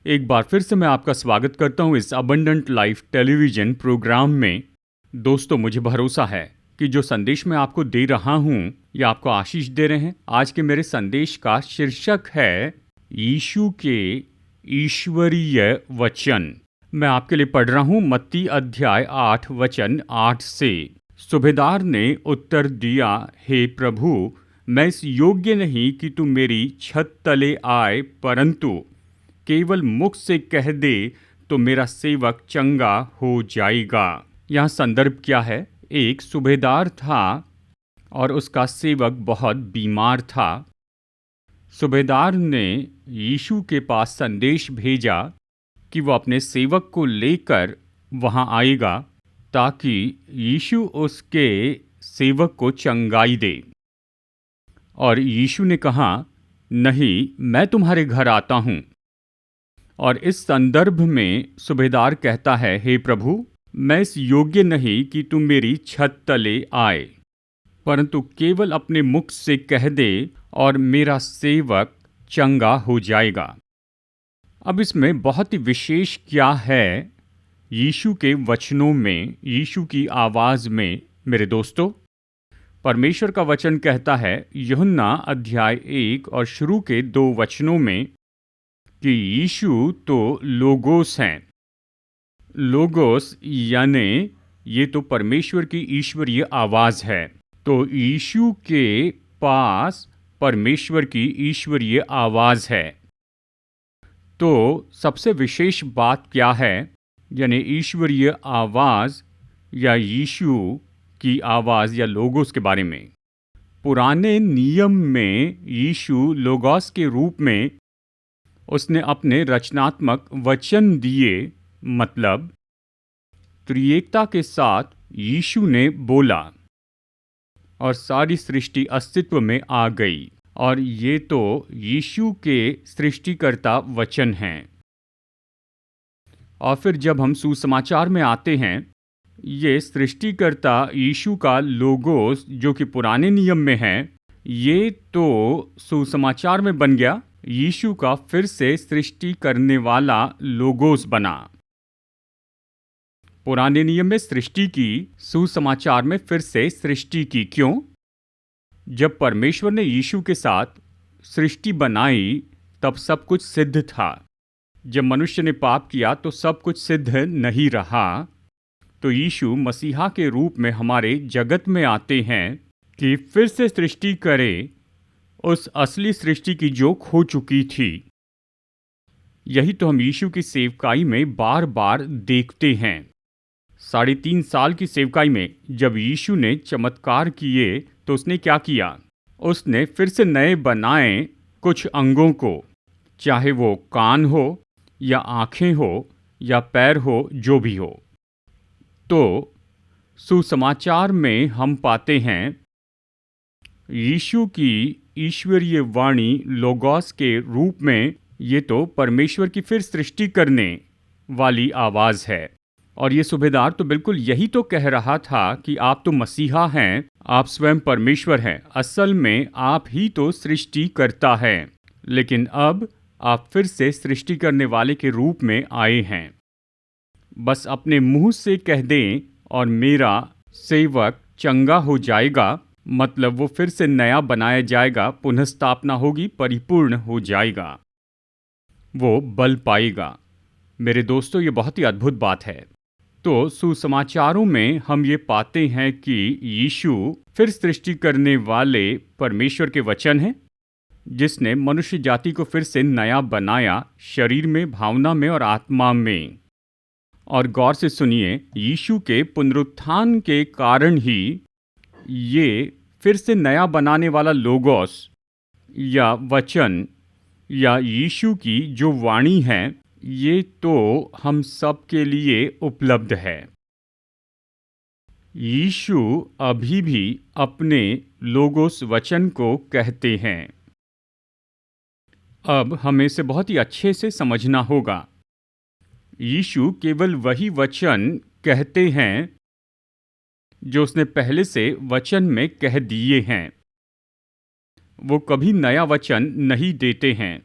एक बार फिर से मैं आपका स्वागत करता हूं इस अबंडेंट लाइफ टेलीविजन प्रोग्राम में। दोस्तों, मुझे भरोसा है कि जो संदेश मैं आपको दे रहा हूं ये आपको आशीष दे रहे हैं। आज के मेरे संदेश का शीर्षक है यीशु के ईश्वरीय वचन। मैं आपके लिए पढ़ रहा हूं मत्ती अध्याय 8 वचन 8 से। सूबेदार ने उत्तर दिया, हे प्रभु, मैं इस योग्य नहीं कि तू मेरी छत तले आए, परंतु केवल मुख से कह दे तो मेरा सेवक चंगा हो जाएगा। यहाँ संदर्भ क्या है? एक सूबेदार था और उसका सेवक बहुत बीमार था। सूबेदार ने यीशु के पास संदेश भेजा कि वो अपने सेवक को लेकर वहाँ आएगा ताकि यीशु उसके सेवक को चंगाई दे। और यीशु ने कहा, नहीं, मैं तुम्हारे घर आता हूँ। और इस संदर्भ में सूबेदार कहता है, हे प्रभु, मैं इस योग्य नहीं कि तुम मेरी छत तले आए, परंतु केवल अपने मुख से कह दे और मेरा सेवक चंगा हो जाएगा। अब इसमें बहुत ही विशेष क्या है यीशु के वचनों में, यीशु की आवाज़ में? मेरे दोस्तों, परमेश्वर का वचन कहता है यूहन्ना अध्याय 1 और शुरू के 2 वचनों में कि यीशु तो लोगोस हैं। लोगोस यानी ये तो परमेश्वर की ईश्वरीय आवाज़ है। तो यीशु के पास परमेश्वर की ईश्वरीय आवाज़ है। तो सबसे विशेष बात क्या है? यानी ईश्वरीय आवाज़ या यीशु की आवाज़ या लोगोस के बारे में। पुराने नियम में यीशु लोगोस के रूप में उसने अपने रचनात्मक वचन दिए, मतलब त्रिएकता के साथ यीशु ने बोला और सारी सृष्टि अस्तित्व में आ गई। और ये तो यीशु के सृष्टिकर्ता वचन हैं। और फिर जब हम सुसमाचार में आते हैं, ये सृष्टिकर्ता यीशु का लोगोस जो कि पुराने नियम में है, ये तो सुसमाचार में बन गया, यीशु का फिर से सृष्टि करने वाला लोगोस बना। पुराने नियम में सृष्टि की, सुसमाचार में फिर से सृष्टि की। क्यों? जब परमेश्वर ने यीशु के साथ सृष्टि बनाई तब सब कुछ सिद्ध था। जब मनुष्य ने पाप किया तो सब कुछ सिद्ध नहीं रहा। तो यीशु मसीहा के रूप में हमारे जगत में आते हैं कि फिर से सृष्टि करे उस असली सृष्टि की जो खो चुकी थी। यही तो हम यीशु की सेवकाई में बार बार देखते हैं। 3.5 साल की सेवकाई में जब यीशु ने चमत्कार किए तो उसने क्या किया? उसने फिर से नए बनाए कुछ अंगों को, चाहे वो कान हो या आँखें हो या पैर हो, जो भी हो। तो सुसमाचार में हम पाते हैं यीशु की ईश्वरीय वाणी लोगोस के रूप में ये तो परमेश्वर की फिर सृष्टि करने वाली आवाज़ है। और ये सूबेदार तो बिल्कुल यही तो कह रहा था कि आप तो मसीहा हैं, आप स्वयं परमेश्वर हैं। असल में आप ही तो सृष्टि करता है, लेकिन अब आप फिर से सृष्टि करने वाले के रूप में आए हैं। बस अपने मुंह से कह दें और मेरा सेवक चंगा हो जाएगा, मतलब वो फिर से नया बनाया जाएगा, पुनः स्थापना होगी, परिपूर्ण हो जाएगा, वो बल पाएगा। मेरे दोस्तों, ये बहुत ही अद्भुत बात है। तो सुसमाचारों में हम ये पाते हैं कि यीशु फिर सृष्टि करने वाले परमेश्वर के वचन हैं, जिसने मनुष्य जाति को फिर से नया बनाया, शरीर में, भावना में और आत्मा में। और गौर से सुनिए, यीशु के पुनरुत्थान के कारण ही ये फिर से नया बनाने वाला लोगोस या वचन या यीशु की जो वाणी है, ये तो हम सब के लिए उपलब्ध है। यीशु अभी भी अपने लोगोस वचन को कहते हैं। अब हमें इसे बहुत ही अच्छे से समझना होगा। यीशु केवल वही वचन कहते हैं जो उसने पहले से वचन में कह दिए हैं। वो कभी नया वचन नहीं देते हैं।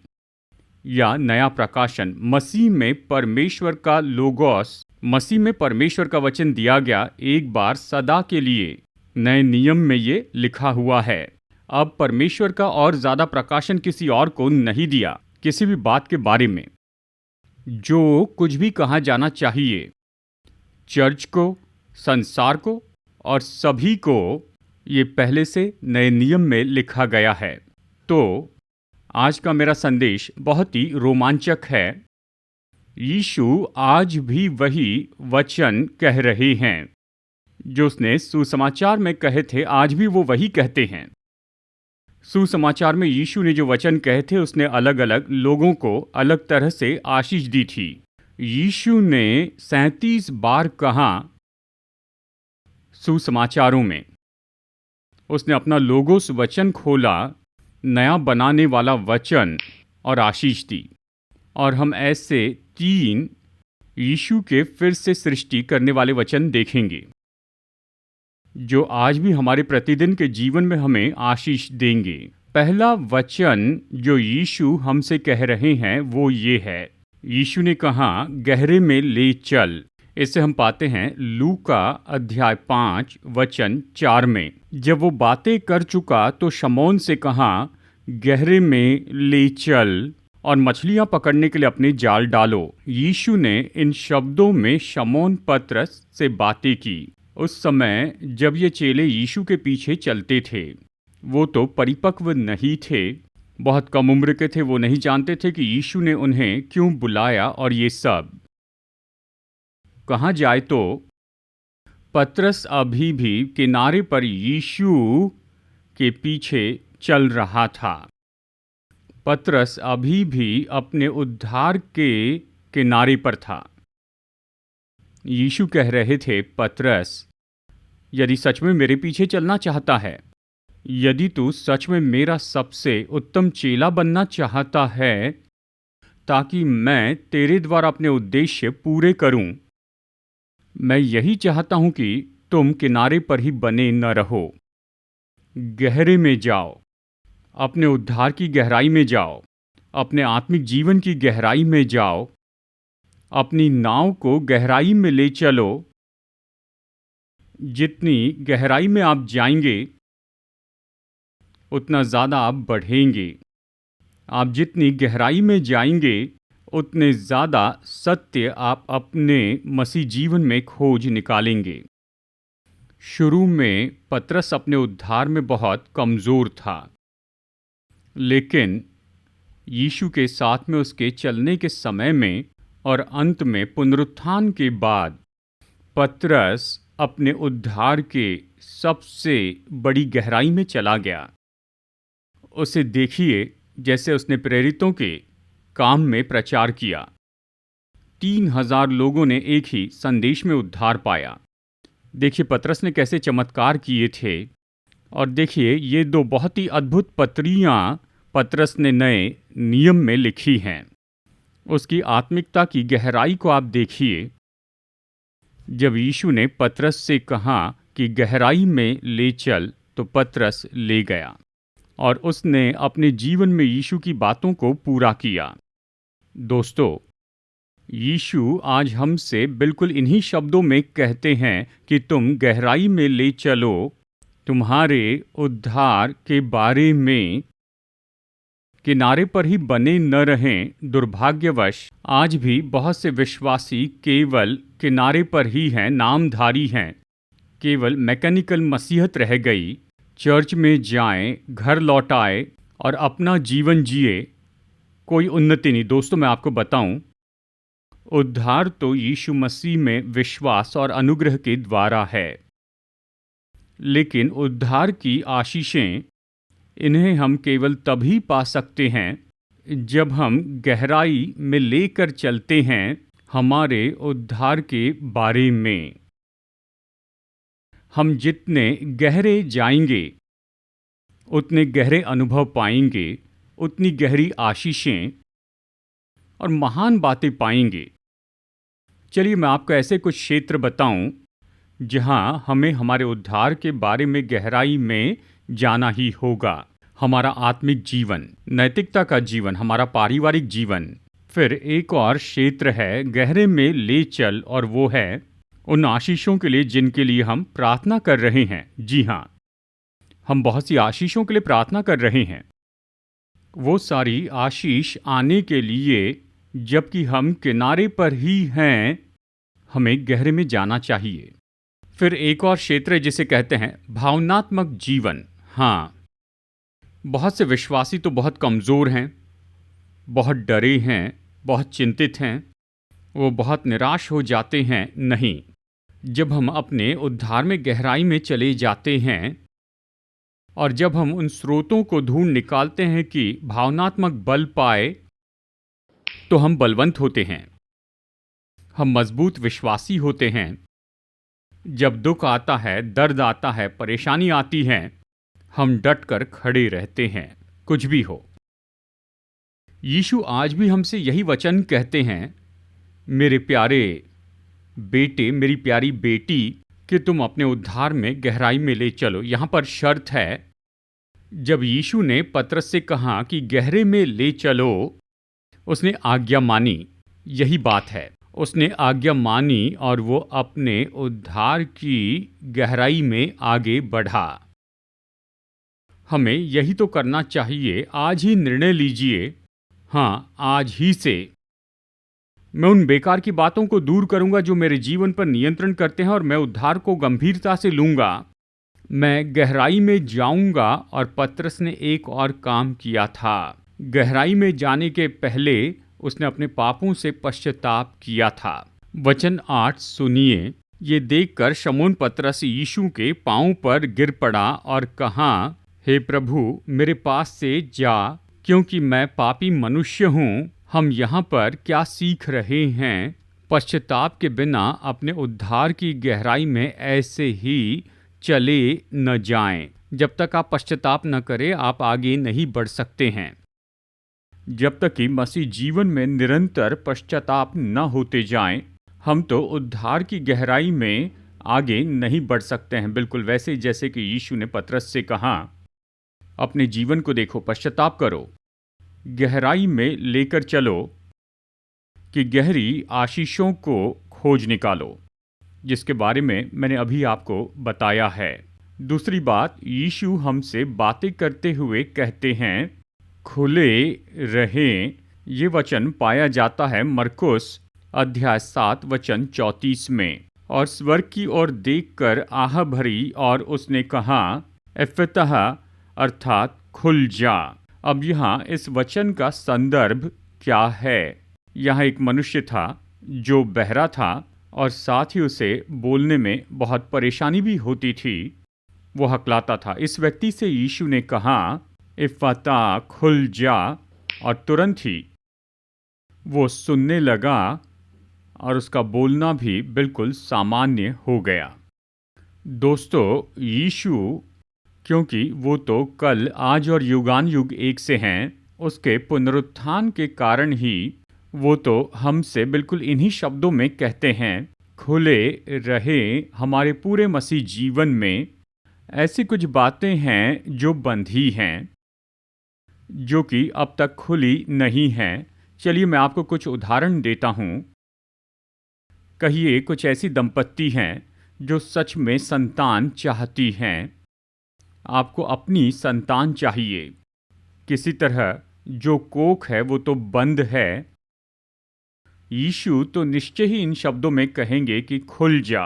या नया प्रकाशन, मसीह में परमेश्वर का लोगोस, मसीह में परमेश्वर का वचन दिया गया एक बार सदा के लिए। नए नियम में ये लिखा हुआ है। अब परमेश्वर का और ज्यादा प्रकाशन किसी और को नहीं दिया। किसी भी बात के बारे में जो कुछ भी कहा जाना चाहिए, चर्च को, संसार को और सभी को, ये पहले से नए नियम में लिखा गया है। तो आज का मेरा संदेश बहुत ही रोमांचक है। यीशु आज भी वही वचन कह रहे हैं जो उसने सुसमाचार में कहे थे, आज भी वो वही कहते हैं। सुसमाचार में यीशु ने जो वचन कहे थे, उसने अलग अलग लोगों को अलग तरह से आशीष दी थी। यीशु ने 37 बार कहा सुसमाचारों में, उसने अपना लोगोस वचन खोला, नया बनाने वाला वचन, और आशीष दी। और हम ऐसे 3 यीशु के फिर से सृष्टि करने वाले वचन देखेंगे जो आज भी हमारे प्रतिदिन के जीवन में हमें आशीष देंगे। पहला वचन जो यीशु हमसे कह रहे हैं वो ये है। यीशु ने कहा, गहरे में ले चल। इसे हम पाते हैं लूका अध्याय 5 वचन 4 में। जब वो बातें कर चुका तो शमौन से कहा, गहरे में ले चल और मछलियां पकड़ने के लिए अपने जाल डालो। यीशु ने इन शब्दों में शमौन पतरस से बातें की। उस समय जब ये चेले यीशु के पीछे चलते थे, वो तो परिपक्व नहीं थे, बहुत कम उम्र के थे। वो नहीं जानते थे कि यीशु ने उन्हें क्यों बुलाया और ये सब। कहा जाए तो पतरस अभी भी किनारे पर यीशु के पीछे चल रहा था। पतरस अभी भी अपने उद्धार के किनारे पर था। यीशु कह रहे थे, पतरस, यदि सच में मेरे पीछे चलना चाहता है, यदि तू सच में मेरा सबसे उत्तम चेला बनना चाहता है, ताकि मैं तेरे द्वारा अपने उद्देश्य पूरे करूं, मैं यही चाहता हूं कि तुम किनारे पर ही बने न रहो। गहरे में जाओ, अपने उद्धार की गहराई में जाओ, अपने आत्मिक जीवन की गहराई में जाओ, अपनी नाव को गहराई में ले चलो। जितनी गहराई में आप जाएंगे उतना ज़्यादा आप बढ़ेंगे। आप जितनी गहराई में जाएंगे उतने ज़्यादा सत्य आप अपने मसीह जीवन में खोज निकालेंगे। शुरू में पतरस अपने उद्धार में बहुत कमज़ोर था, लेकिन यीशु के साथ में उसके चलने के समय में और अंत में पुनरुत्थान के बाद पतरस अपने उद्धार के सबसे बड़ी गहराई में चला गया। उसे देखिए जैसे उसने प्रेरितों के काम में प्रचार किया। 3000 लोगों ने एक ही संदेश में उद्धार पाया। देखिए पतरस ने कैसे चमत्कार किए थे। और देखिए ये 2 बहुत ही अद्भुत पत्रियां पतरस ने नए नियम में लिखी हैं। उसकी आत्मिकता की गहराई को आप देखिए। जब यीशु ने पतरस से कहा कि गहराई में ले चल, तो पतरस ले गया और उसने अपने जीवन में यीशु की बातों को पूरा किया। दोस्तों, यीशु आज हमसे बिल्कुल इन्हीं शब्दों में कहते हैं कि तुम गहराई में ले चलो, तुम्हारे उद्धार के बारे में किनारे पर ही बने न रहें। दुर्भाग्यवश आज भी बहुत से विश्वासी केवल किनारे पर ही हैं, नामधारी हैं, केवल मैकेनिकल मसीहत रह गई। चर्च में जाएं, घर लौट आए और अपना जीवन जिए, कोई उन्नति नहीं। दोस्तों, मैं आपको बताऊं, उद्धार तो यीशु मसीह में विश्वास और अनुग्रह के द्वारा है, लेकिन उद्धार की आशीषें इन्हें हम केवल तभी पा सकते हैं जब हम गहराई में लेकर चलते हैं हमारे उद्धार के बारे में। हम जितने गहरे जाएंगे उतने गहरे अनुभव पाएंगे, उतनी गहरी आशीषें और महान बातें पाएंगे। चलिए मैं आपको ऐसे कुछ क्षेत्र बताऊं जहां हमें हमारे उद्धार के बारे में गहराई में जाना ही होगा। हमारा आत्मिक जीवन, नैतिकता का जीवन, हमारा पारिवारिक जीवन। फिर एक और क्षेत्र है गहरे में ले चल, और वो है उन आशीषों के लिए जिनके लिए हम प्रार्थना कर रहे हैं। जी हाँ, हम बहुत सी आशीषों के लिए प्रार्थना कर रहे हैं। वो सारी आशीष आने के लिए जबकि हम किनारे पर ही हैं, हमें गहरे में जाना चाहिए। फिर एक और क्षेत्र है जिसे कहते हैं भावनात्मक जीवन। हाँ, बहुत से विश्वासी तो बहुत कमज़ोर हैं, बहुत डरे हैं, बहुत चिंतित हैं, वो बहुत निराश हो जाते हैं। नहीं, जब हम अपने उद्धार में गहराई में चले जाते हैं और जब हम उन स्रोतों को ढूंढ निकालते हैं कि भावनात्मक बल पाए, तो हम बलवंत होते हैं, हम मजबूत विश्वासी होते हैं। जब दुख आता है, दर्द आता है, परेशानी आती है, हम डट कर खड़े रहते हैं, कुछ भी हो। यीशु आज भी हमसे यही वचन कहते हैं, मेरे प्यारे बेटे, मेरी प्यारी बेटी, कि तुम अपने उद्धार में गहराई में ले चलो। यहाँ पर शर्त है, जब यीशु ने पतरस से कहा कि गहरे में ले चलो, उसने आज्ञा मानी। यही बात है, उसने आज्ञा मानी और वो अपने उद्धार की गहराई में आगे बढ़ा। हमें यही तो करना चाहिए। आज ही निर्णय लीजिए, हाँ, आज ही से मैं उन बेकार की बातों को दूर करूंगा जो मेरे जीवन पर नियंत्रण करते हैं, और मैं उद्धार को गंभीरता से लूंगा। मैं गहराई में जाऊंगा। और पतरस ने एक और काम किया था। गहराई में जाने के पहले उसने अपने पापों से पश्चाताप किया था। वचन 8 सुनिए। ये देखकर शमौन पतरस यीशु के पांव पर गिर पड़ा और कहा, हे प्रभु, मेरे पास से जा, क्योंकि मैं पापी मनुष्य हूँ। हम यहाँ पर क्या सीख रहे हैं? पश्चाताप के बिना अपने उद्धार की गहराई में ऐसे ही चले न जाएं। जब तक आप पश्चाताप न करें, आप आगे नहीं बढ़ सकते हैं। जब तक कि मसीह जीवन में निरंतर पश्चाताप न होते जाएं, हम तो उद्धार की गहराई में आगे नहीं बढ़ सकते हैं। बिल्कुल वैसे जैसे कि यीशु ने पतरस से कहा, अपने जीवन को देखो, पश्चाताप करो, गहराई में लेकर चलो, कि गहरी आशीषों को खोज निकालो, जिसके बारे में मैंने अभी आपको बताया है। दूसरी बात, यीशु हमसे बातें करते हुए कहते हैं, खुले रहें। ये वचन पाया जाता है मरकुस अध्याय 7 वचन 34 में। और स्वर्ग की ओर देखकर आह भरी और उसने कहा, एफ़्फ़तह, अर्थात खुल जा। अब यहाँ इस वचन का संदर्भ क्या है? यहाँ एक मनुष्य था जो बहरा था और साथ ही उसे बोलने में बहुत परेशानी भी होती थी। वो हकलाता था। इस व्यक्ति से यीशु ने कहा, एफ़्फ़तह, खुल जा, और तुरंत ही वो सुनने लगा और उसका बोलना भी बिल्कुल सामान्य हो गया। दोस्तों, यीशु, क्योंकि वो तो कल, आज और युगान युग एक से हैं, उसके पुनरुत्थान के कारण ही वो तो हमसे बिल्कुल इन्हीं शब्दों में कहते हैं, खुले रहे। हमारे पूरे मसीह जीवन में ऐसी कुछ बातें हैं जो बंधी हैं, जो कि अब तक खुली नहीं हैं। चलिए मैं आपको कुछ उदाहरण देता हूँ। कहिए कुछ ऐसी दंपत्ति हैं जो सच में संतान चाहती हैं। आपको अपनी संतान चाहिए। किसी तरह जो कोख है वो तो बंद है। यीशु तो निश्चय ही इन शब्दों में कहेंगे कि खुल जा,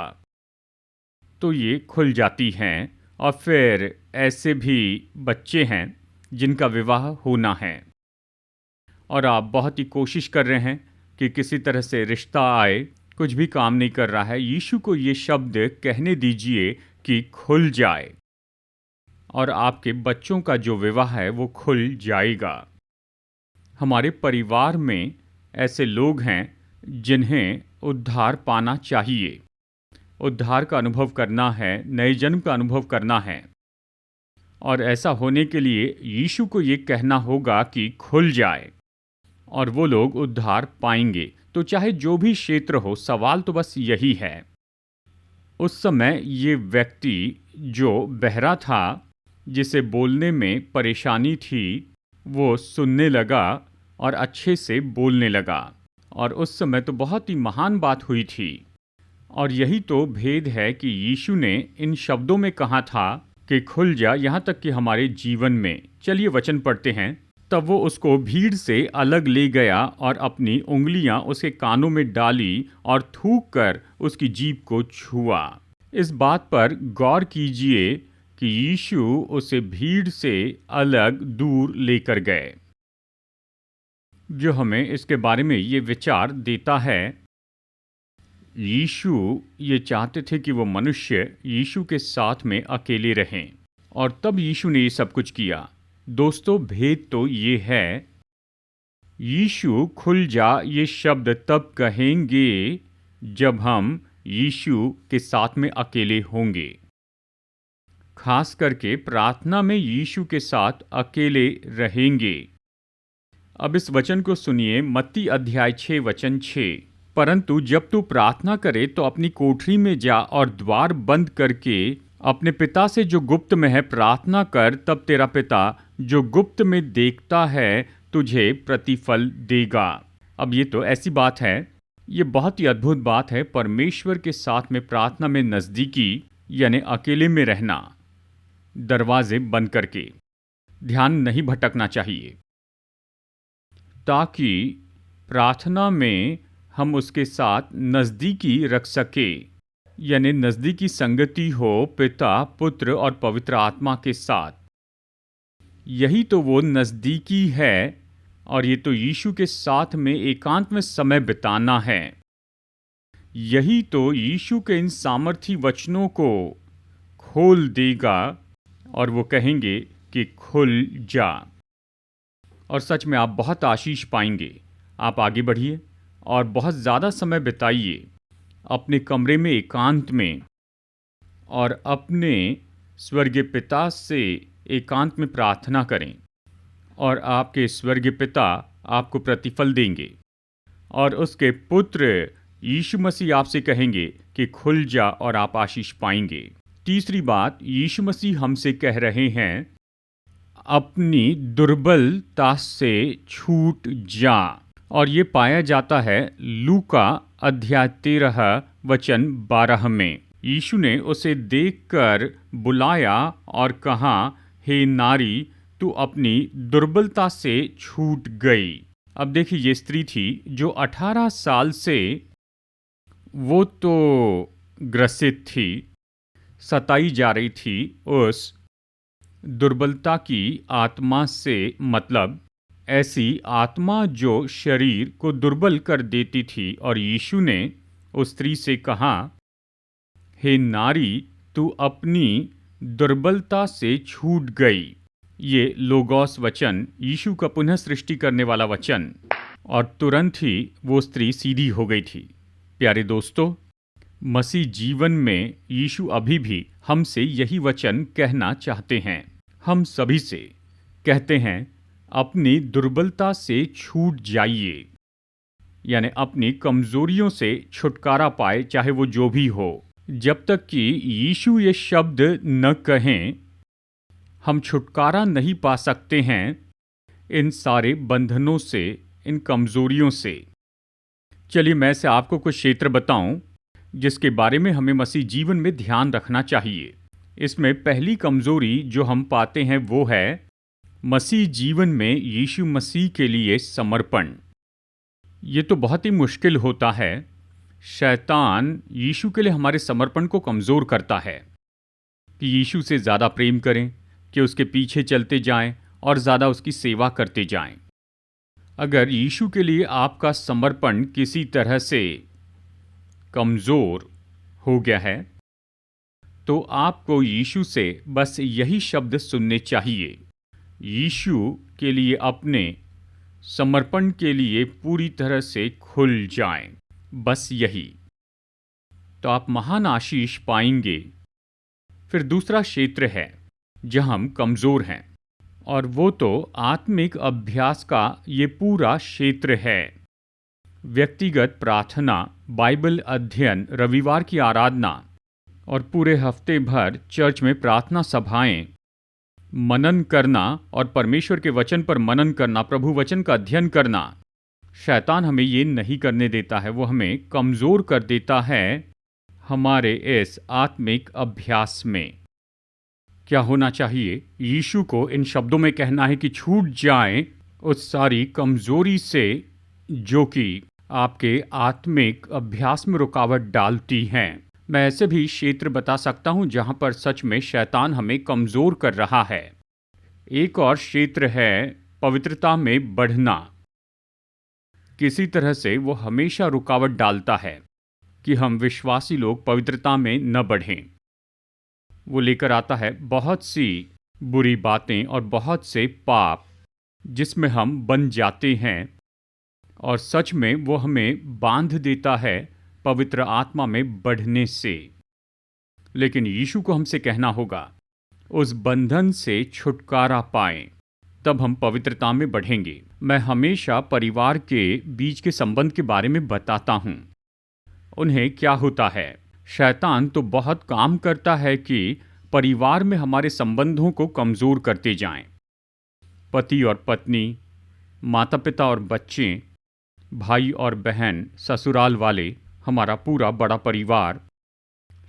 तो ये खुल जाती हैं। और फिर ऐसे भी बच्चे हैं जिनका विवाह होना है और आप बहुत ही कोशिश कर रहे हैं कि किसी तरह से रिश्ता आए, कुछ भी काम नहीं कर रहा है। यीशु को ये शब्द कहने दीजिए कि खुल जाए, और आपके बच्चों का जो विवाह है वो खुल जाएगा। हमारे परिवार में ऐसे लोग हैं जिन्हें उद्धार पाना चाहिए, उद्धार का अनुभव करना है, नए जन्म का अनुभव करना है। और ऐसा होने के लिए यीशु को ये कहना होगा कि खुल जाए, और वो लोग उद्धार पाएंगे। तो चाहे जो भी क्षेत्र हो, सवाल तो बस यही है। उस समय ये व्यक्ति जो बहरा था, जिसे बोलने में परेशानी थी वो सुनने लगा और अच्छे से बोलने लगा। और उस समय तो बहुत ही महान बात हुई थी। और यही तो भेद है कि यीशु ने इन शब्दों में कहा था कि खुल जा, यहाँ तक कि हमारे जीवन में। चलिए वचन पढ़ते हैं। तब वो उसको भीड़ से अलग ले गया और अपनी उंगलियां उसके कानों में डाली और थूक कर उसकी जीभ को छुआ। इस बात पर गौर कीजिए कि यीशु उसे भीड़ से अलग दूर लेकर गए, जो हमें इसके बारे में ये विचार देता है। यीशु ये चाहते थे कि वो मनुष्य यीशु के साथ में अकेले रहें, और तब यीशु ने ये सब कुछ किया। दोस्तों, भेद तो ये है, यीशु खुल जा ये शब्द तब कहेंगे जब हम यीशु के साथ में अकेले होंगे। खास करके प्रार्थना में यीशु के साथ अकेले रहेंगे। अब इस वचन को सुनिए, मत्ती अध्याय 6 वचन 6। परंतु जब तू प्रार्थना करे तो अपनी कोठरी में जा और द्वार बंद करके अपने पिता से जो गुप्त में है प्रार्थना कर, तब तेरा पिता जो गुप्त में देखता है तुझे प्रतिफल देगा। अब ये तो ऐसी बात है, ये बहुत ही अद्भुत बात है, परमेश्वर के साथ में प्रार्थना में नज़दीकी, यानी अकेले में रहना, दरवाजे बंद करके। ध्यान नहीं भटकना चाहिए, ताकि प्रार्थना में हम उसके साथ नज़दीकी रख सके, यानी नज़दीकी संगति हो पिता, पुत्र और पवित्र आत्मा के साथ। यही तो वो नज़दीकी है, और ये तो यीशु के साथ में एकांत में समय बिताना है। यही तो यीशु के इन सामर्थी वचनों को खोल देगा और वो कहेंगे कि खुल जा। और सच में आप बहुत आशीष पाएंगे। आप आगे बढ़िए और बहुत ज़्यादा समय बिताइए अपने कमरे में एकांत में, और अपने स्वर्गीय पिता से एकांत में प्रार्थना करें, और आपके स्वर्गीय पिता आपको प्रतिफल देंगे। और उसके पुत्र यीशु मसीह आपसे कहेंगे कि खुल जा, और आप आशीष पाएंगे। तीसरी बात, यीशु मसीह हमसे कह रहे हैं, अपनी दुर्बलता से छूट जा। और ये पाया जाता है लूका अध्याय 13 वचन 12 में। यीशु ने उसे देखकर बुलाया और कहा, हे नारी, तू अपनी दुर्बलता से छूट गई। अब देखिए, ये स्त्री थी जो 18 साल से वो तो ग्रसित थी, सताई जा रही थी उस दुर्बलता की आत्मा से, मतलब ऐसी आत्मा जो शरीर को दुर्बल कर देती थी। और यीशु ने उस स्त्री से कहा, हे नारी, तू अपनी दुर्बलता से छूट गई। ये लोगोस वचन, यीशु का पुनः सृष्टि करने वाला वचन, और तुरंत ही वो स्त्री सीधी हो गई थी। प्यारे दोस्तों, मसीह जीवन में यीशु अभी भी हमसे यही वचन कहना चाहते हैं। हम सभी से कहते हैं, अपनी दुर्बलता से छूट जाइए, यानी अपनी कमजोरियों से छुटकारा पाए, चाहे वो जो भी हो। जब तक कि यीशु ये शब्द न कहें, हम छुटकारा नहीं पा सकते हैं इन सारे बंधनों से, इन कमजोरियों से। चलिए मैं से आपको कुछ क्षेत्र बताऊं जिसके बारे में हमें मसीह जीवन में ध्यान रखना चाहिए। इसमें पहली कमजोरी जो हम पाते हैं वो है मसीह जीवन में यीशु मसीह के लिए समर्पण। ये तो बहुत ही मुश्किल होता है। शैतान यीशु के लिए हमारे समर्पण को कमज़ोर करता है कि यीशु से ज़्यादा प्रेम करें, कि उसके पीछे चलते जाएं और ज़्यादा उसकी सेवा करते जाएं। अगर यीशु के लिए आपका समर्पण किसी तरह से कमज़ोर हो गया है, तो आपको यीशु से बस यही शब्द सुनने चाहिए, यीशु के लिए अपने समर्पण के लिए पूरी तरह से खुल जाएं। बस यही, तो आप महान आशीष पाएंगे। फिर दूसरा क्षेत्र है जहां हम कमज़ोर हैं, और वो तो आत्मिक अभ्यास का ये पूरा क्षेत्र है। व्यक्तिगत प्रार्थना, बाइबल अध्ययन, रविवार की आराधना और पूरे हफ्ते भर चर्च में प्रार्थना सभाएं, मनन करना और परमेश्वर के वचन पर मनन करना, प्रभु वचन का अध्ययन करना, शैतान हमें ये नहीं करने देता है। वो हमें कमज़ोर कर देता है हमारे इस आत्मिक अभ्यास में। क्या होना चाहिए? यीशु को इन शब्दों में कहना है कि छूट जाएं उस सारी कमज़ोरी से जो कि आपके आत्मिक अभ्यास में रुकावट डालती हैं। मैं ऐसे भी क्षेत्र बता सकता हूं जहां पर सच में शैतान हमें कमज़ोर कर रहा है। एक और क्षेत्र है पवित्रता में बढ़ना। किसी तरह से वो हमेशा रुकावट डालता है कि हम विश्वासी लोग पवित्रता में न बढ़ें। वो लेकर आता है बहुत सी बुरी बातें और बहुत से पाप जिसमें हम बन जाते हैं, और सच में वो हमें बांध देता है पवित्र आत्मा में बढ़ने से। लेकिन यीशु को हमसे कहना होगा उस बंधन से छुटकारा पाएं, तब हम पवित्रता में बढ़ेंगे। मैं हमेशा परिवार के बीच के संबंध के बारे में बताता हूँ। उन्हें क्या होता है, शैतान तो बहुत काम करता है कि परिवार में हमारे संबंधों को कमज़ोर करते जाएं। पति और पत्नी, माता पिता और बच्चे, भाई और बहन, ससुराल वाले, हमारा पूरा बड़ा परिवार,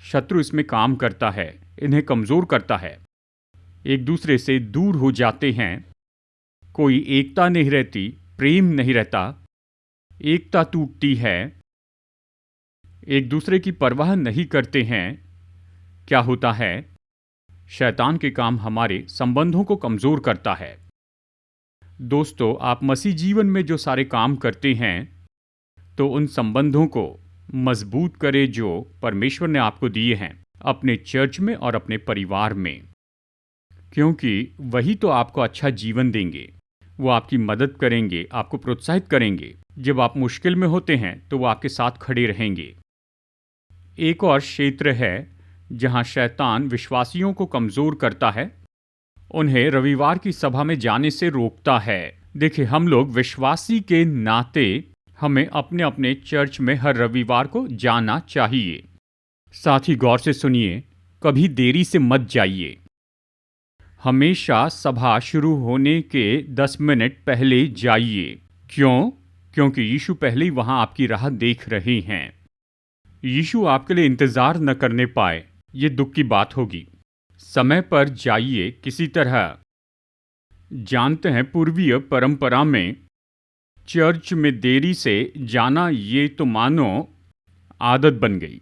शत्रु इसमें काम करता है, इन्हें कमज़ोर करता है। एक दूसरे से दूर हो जाते हैं, कोई एकता नहीं रहती, प्रेम नहीं रहता, एकता टूटती है, एक दूसरे की परवाह नहीं करते हैं। क्या होता है? शैतान के काम हमारे संबंधों को कमज़ोर करता है। दोस्तों, आप मसीह जीवन में जो सारे काम करते हैं तो उन संबंधों को मजबूत करें जो परमेश्वर ने आपको दिए हैं अपने चर्च में और अपने परिवार में, क्योंकि वही तो आपको अच्छा जीवन देंगे। वो आपकी मदद करेंगे, आपको प्रोत्साहित करेंगे। जब आप मुश्किल में होते हैं तो वो आपके साथ खड़े रहेंगे। एक और क्षेत्र है जहां शैतान विश्वासियों को कमज़ोर करता है, उन्हें रविवार की सभा में जाने से रोकता है। देखिए, हम लोग विश्वासी के नाते हमें अपने अपने चर्च में हर रविवार को जाना चाहिए। साथ ही गौर से सुनिए, कभी देरी से मत जाइए। हमेशा सभा शुरू होने के 10 मिनट पहले जाइए। क्यों? क्योंकि यीशु पहले ही वहां आपकी राह देख रहे हैं। यीशु आपके लिए इंतज़ार न करने पाए, ये दुख की बात होगी। समय पर जाइए किसी तरह। जानते हैं, पूर्वीय परंपरा में चर्च में देरी से जाना ये तो मानो आदत बन गई।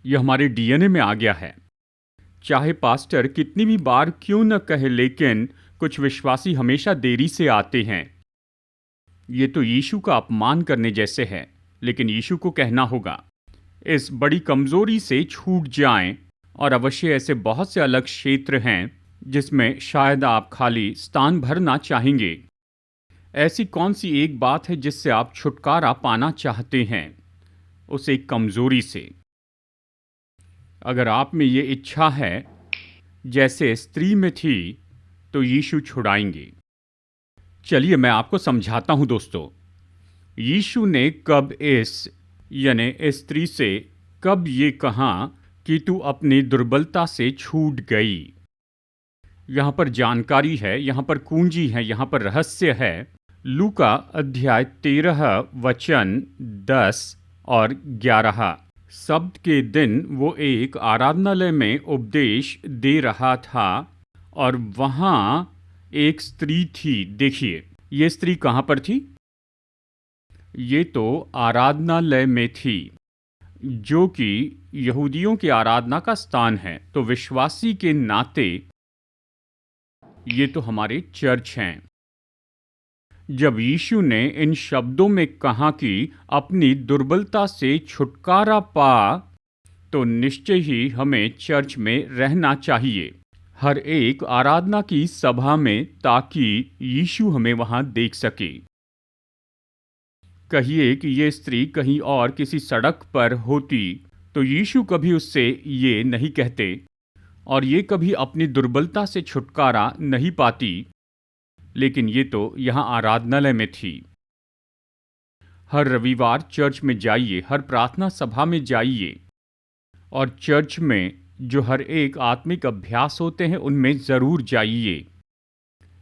यह हमारे डीएनए में आ गया है। चाहे पास्टर कितनी भी बार क्यों न कहे, लेकिन कुछ विश्वासी हमेशा देरी से आते हैं। ये तो यीशु का अपमान करने जैसे है। लेकिन यीशु को कहना होगा इस बड़ी कमज़ोरी से छूट जाएं। और अवश्य ऐसे बहुत से अलग क्षेत्र हैं जिसमें शायद आप खाली स्थान भरना चाहेंगे। ऐसी कौन सी एक बात है जिससे आप छुटकारा पाना चाहते हैं उस एक कमज़ोरी से? अगर आप में ये इच्छा है जैसे स्त्री में थी तो यीशु छुड़ाएंगे। चलिए मैं आपको समझाता हूं दोस्तों। यीशु ने कब यानी इस स्त्री से कब ये कहा कि तू अपनी दुर्बलता से छूट गई? यहां पर जानकारी है, यहां पर कुंजी है, यहां पर रहस्य है। लूका अध्याय 13 वचन 10 और 11। सब्त के दिन वो एक आराधनालय में उपदेश दे रहा था और वहां एक स्त्री थी। देखिए, ये स्त्री कहां पर थी? ये तो आराधनालय में थी, जो कि यहूदियों की आराधना का स्थान है। तो विश्वासी के नाते ये तो हमारे चर्च हैं। जब यीशु ने इन शब्दों में कहा कि अपनी दुर्बलता से छुटकारा पा, तो निश्चय ही हमें चर्च में रहना चाहिए, हर एक आराधना की सभा में, ताकि यीशु हमें वहां देख सके। कहिए कि ये स्त्री कहीं और किसी सड़क पर होती तो यीशु कभी उससे ये नहीं कहते और ये कभी अपनी दुर्बलता से छुटकारा नहीं पाती। लेकिन ये तो यहाँ आराधनालय में थी। हर रविवार चर्च में जाइए, हर प्रार्थना सभा में जाइए, और चर्च में जो हर एक आत्मिक अभ्यास होते हैं उनमें ज़रूर जाइए।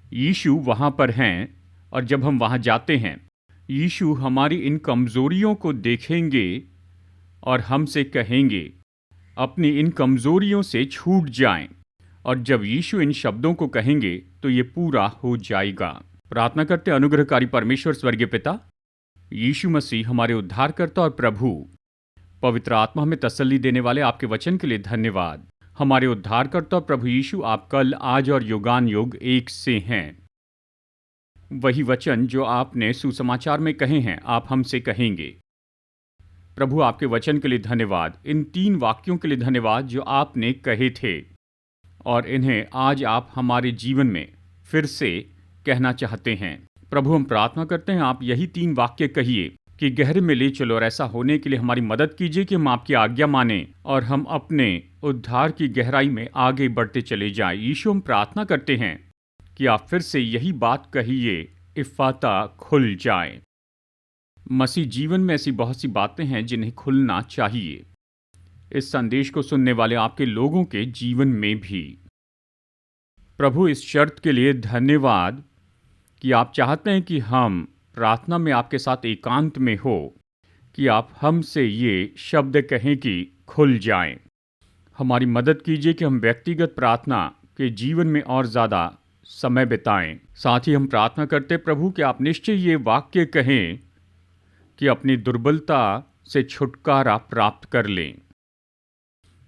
यीशु वहाँ पर हैं और जब हम वहाँ जाते हैं, यीशु हमारी इन कमज़ोरियों को देखेंगे और हमसे कहेंगे अपनी इन कमज़ोरियों से छूट जाएं। और जब यीशु इन शब्दों को कहेंगे तो ये पूरा हो जाएगा। प्रार्थना करते अनुग्रहकारी परमेश्वर स्वर्गीय पिता, यीशु मसीह हमारे उद्धारकर्ता और प्रभु, पवित्र आत्मा में तसल्ली देने वाले आपके वचन के लिए धन्यवाद। हमारे उद्धारकर्ता प्रभु यीशु, आप कल, आज और युगान युग एक से हैं। वही वचन जो आपने सुसमाचार में कहे हैं, आप हमसे कहेंगे। प्रभु, आपके वचन के लिए धन्यवाद। इन 3 वाक्यों के लिए धन्यवाद जो आपने कहे थे और इन्हें आज आप हमारे जीवन में फिर से कहना चाहते हैं। प्रभु, हम प्रार्थना करते हैं आप यही 3 वाक्य कहिए कि गहरे में ले चलो, और ऐसा होने के लिए हमारी मदद कीजिए कि हम आपकी आज्ञा मानें और हम अपने उद्धार की गहराई में आगे बढ़ते चले जाएं। यीशु, हम प्रार्थना करते हैं कि आप फिर से यही बात कहिए, इफ़ाता खुल जाए। मसीह, जीवन में ऐसी बहुत सी बातें हैं जिन्हें खुलना चाहिए, इस संदेश को सुनने वाले आपके लोगों के जीवन में भी। प्रभु, इस शर्त के लिए धन्यवाद कि आप चाहते हैं कि हम प्रार्थना में आपके साथ एकांत में हो, कि आप हमसे ये शब्द कहें कि खुल जाएं। हमारी मदद कीजिए कि हम व्यक्तिगत प्रार्थना के जीवन में और ज़्यादा समय बिताएं। साथ ही हम प्रार्थना करते प्रभु कि आप निश्चय ये वाक्य कहें कि अपनी दुर्बलता से छुटकारा प्राप्त कर लें।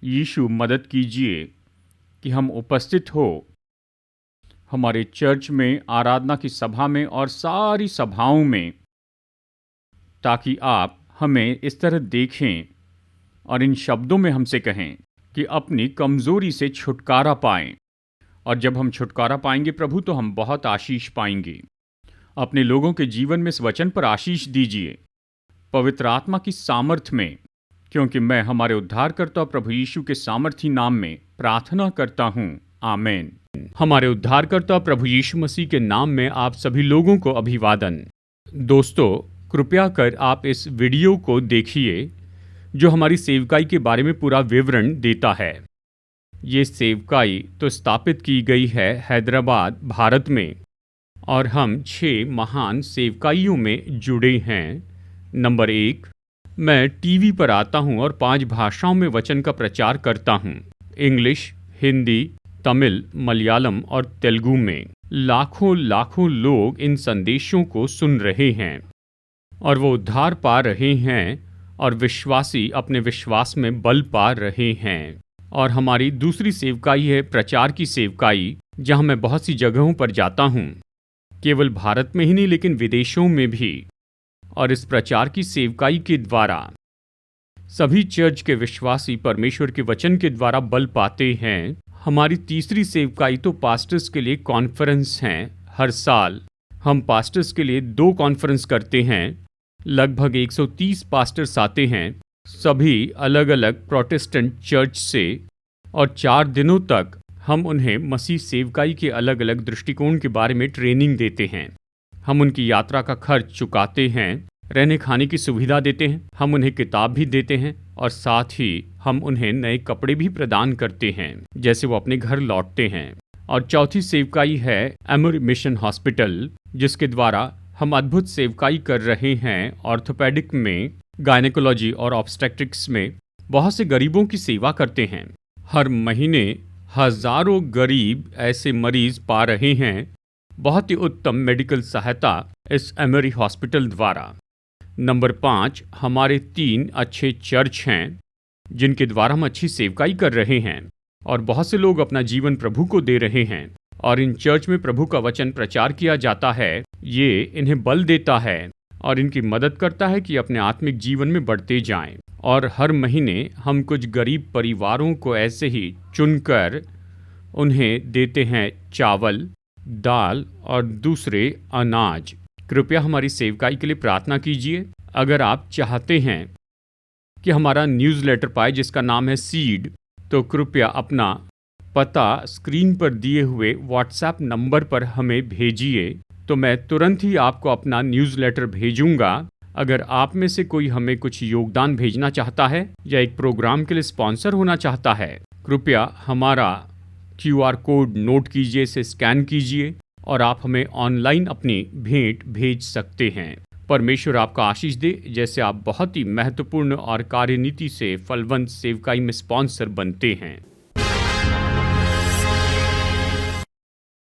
यीशु, मदद कीजिए कि हम उपस्थित हो हमारे चर्च में, आराधना की सभा में और सारी सभाओं में, ताकि आप हमें इस तरह देखें और इन शब्दों में हमसे कहें कि अपनी कमज़ोरी से छुटकारा पाएं। और जब हम छुटकारा पाएंगे प्रभु, तो हम बहुत आशीष पाएंगे। अपने लोगों के जीवन में इस वचन पर आशीष दीजिए, पवित्र आत्मा की सामर्थ में, क्योंकि मैं हमारे उद्धारकर्ता प्रभु यीशु के सामर्थी नाम में प्रार्थना करता हूँ। आमीन। हमारे उद्धारकर्ता प्रभु यीशु मसीह के नाम में आप सभी लोगों को अभिवादन। दोस्तों, कृपया कर आप इस वीडियो को देखिए जो हमारी सेवकाई के बारे में पूरा विवरण देता है। ये सेवकाई तो स्थापित की गई है हैदराबाद, भारत में, और हम 6 महान सेवकाइयों में जुड़े हैं। नंबर 1, मैं टीवी पर आता हूँ और 5 भाषाओं में वचन का प्रचार करता हूँ, इंग्लिश, हिंदी, तमिल, मलयालम और तेलुगु में। लाखों लोग इन संदेशों को सुन रहे हैं और वो उद्धार पा रहे हैं और विश्वासी अपने विश्वास में बल पा रहे हैं। और हमारी दूसरी सेवकाई है प्रचार की सेवकाई, जहाँ मैं बहुत सी जगहों पर जाता हूँ, केवल भारत में ही नहीं लेकिन विदेशों में भी। और इस प्रचार की सेवकाई के द्वारा सभी चर्च के विश्वासी परमेश्वर के वचन के द्वारा बल पाते हैं। हमारी तीसरी सेवकाई तो पास्टर्स के लिए कॉन्फ्रेंस हैं। हर साल हम पास्टर्स के लिए 2 कॉन्फ्रेंस करते हैं। लगभग 130 पास्टर्स आते हैं, सभी अलग अलग प्रोटेस्टेंट चर्च से, और 4 दिनों तक हम उन्हें मसीह सेवकाई के अलग अलग दृष्टिकोण के बारे में ट्रेनिंग देते हैं। हम उनकी यात्रा का खर्च चुकाते हैं, रहने खाने की सुविधा देते हैं, हम उन्हें किताब भी देते हैं और साथ ही हम उन्हें नए कपड़े भी प्रदान करते हैं जैसे वो अपने घर लौटते हैं। और चौथी सेवकाई है एमोरी मिशन हॉस्पिटल, जिसके द्वारा हम अद्भुत सेवकाई कर रहे हैं। ऑर्थोपेडिक में, गायनेकोलॉजी और ऑब्स्टेट्रिक्स में बहुत से गरीबों की सेवा करते हैं। हर महीने हजारों गरीब ऐसे मरीज पा रहे हैं बहुत ही उत्तम मेडिकल सहायता इस एमोरी हॉस्पिटल द्वारा। नंबर 5, हमारे 3 अच्छे चर्च हैं जिनके द्वारा हम अच्छी सेवकाई कर रहे हैं और बहुत से लोग अपना जीवन प्रभु को दे रहे हैं। और इन चर्च में प्रभु का वचन प्रचार किया जाता है। ये इन्हें बल देता है और इनकी मदद करता है कि अपने आत्मिक जीवन में बढ़ते जाएं। और हर महीने हम कुछ गरीब परिवारों को ऐसे ही चुनकर उन्हें देते हैं चावल, दाल और दूसरे अनाज। कृपया हमारी सेवकाई के लिए प्रार्थना कीजिए। अगर आप चाहते हैं कि हमारा न्यूज़लेटर पाए जिसका नाम है सीड, तो कृपया अपना पता स्क्रीन पर दिए हुए व्हाट्सएप नंबर पर हमें भेजिए, तो मैं तुरंत ही आपको अपना न्यूज़लेटर भेजूंगा। अगर आप में से कोई हमें कुछ योगदान भेजना चाहता है या एक प्रोग्राम के लिए स्पॉन्सर होना चाहता है, कृपया हमारा QR कोड नोट कीजिए, इसे स्कैन कीजिए और आप हमें ऑनलाइन अपनी भेंट भेज सकते हैं। परमेश्वर आपका आशीष दे। जैसे आप बहुत ही महत्वपूर्ण और कार्यनीति से फलवंत सेवकाई में स्पॉन्सर बनते हैं।